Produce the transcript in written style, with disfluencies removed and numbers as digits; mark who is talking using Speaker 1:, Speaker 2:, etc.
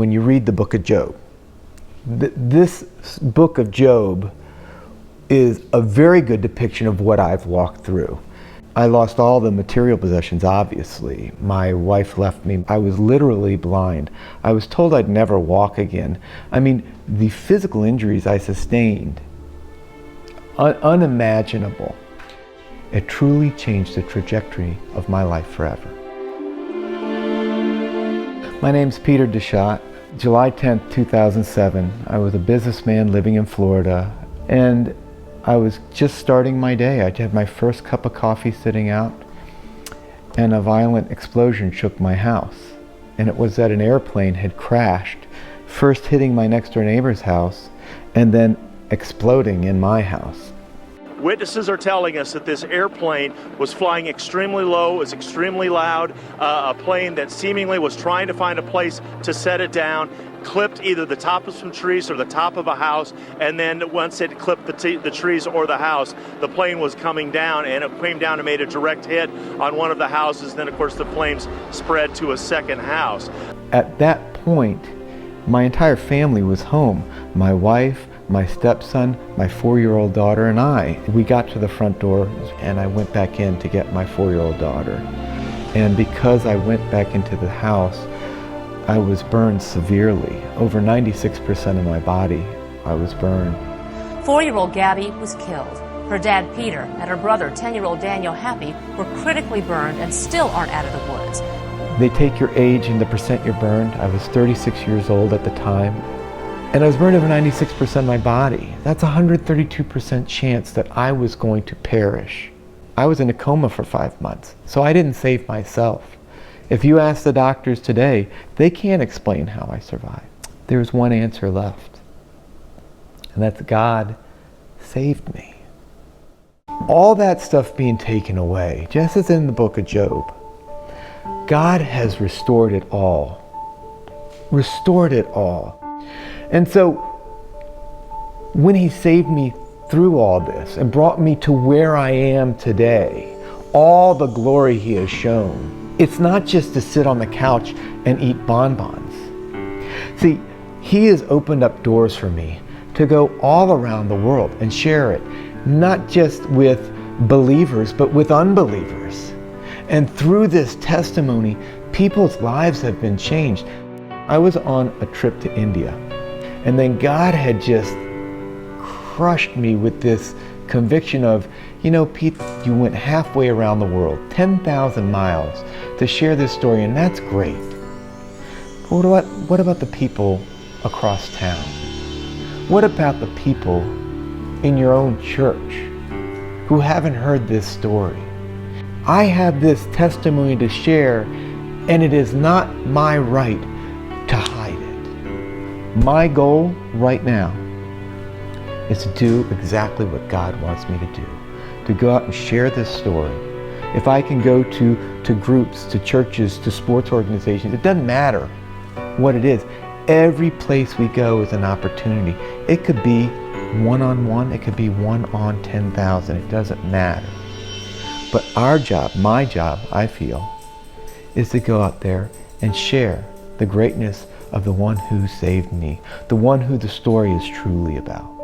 Speaker 1: When you read the book of Job, this book of Job is a very good depiction of what I've walked through. I lost all the material possessions, obviously. My wife left me. I was literally blind. I was told I'd never walk again. I mean, the physical injuries I sustained, unimaginable. It truly changed the trajectory of my life forever. My name's Peter Dechats. July 10th, 2007, I was a businessman living in Florida, and I was just starting my day. I had my first cup of coffee sitting out, and a violent explosion shook my house. And it was that an airplane had crashed, first hitting my next door neighbor's house, and then exploding in my house.
Speaker 2: Witnesses are telling us that this airplane was flying extremely low, was extremely loud, a plane that seemingly was trying to find a place to set it down, clipped either the top of some trees or the top of a house, and then once it clipped the trees or the house, the plane was coming down, and it came down and made a direct hit on one of the houses. Then, of course, the flames spread to a second house.
Speaker 1: At that point, my entire family was home. My wife, my stepson, my 4-year-old daughter, and I. We got to the front door, and I went back in to get my 4-year-old daughter. And because I went back into the house, I was burned severely. Over 96% of my body, I was burned.
Speaker 3: 4-year-old Gabby was killed. Her dad, Peter, and her brother, 10-year-old Daniel Happy, were critically burned and still aren't out of the woods.
Speaker 1: They take your age and the percent you're burned. I was 36 years old at the time. And I was burned over 96% of my body. That's a 132% chance that I was going to perish. I was in a coma for 5 months, so I didn't save myself. If you ask the doctors today, they can't explain how I survived. There's one answer left, and that's God saved me. All that stuff being taken away, just as in the book of Job, God has restored it all. Restored it all. And so, when He saved me through all this and brought me to where I am today, all the glory He has shown, it's not just to sit on the couch and eat bonbons. See, He has opened up doors for me to go all around the world and share it, not just with believers, but with unbelievers. And through this testimony, people's lives have been changed. I was on a trip to India. And then God had just crushed me with this conviction of, you know, Pete, you went halfway around the world, 10,000 miles to share this story, and that's great. But what about the people across town? What about the people in your own church who haven't heard this story? I have this testimony to share, and it is not my right to hide it. My goal right now is to do exactly what God wants me to do, to go out and share this story. If I can go to groups, to churches, to sports organizations, it doesn't matter what it is. Every place we go is an opportunity. It could be one-on-one, it could be 1 on 10,000, it doesn't matter. But our job, my job, I feel, is to go out there and share the greatness of the one who saved me, the one who the story is truly about.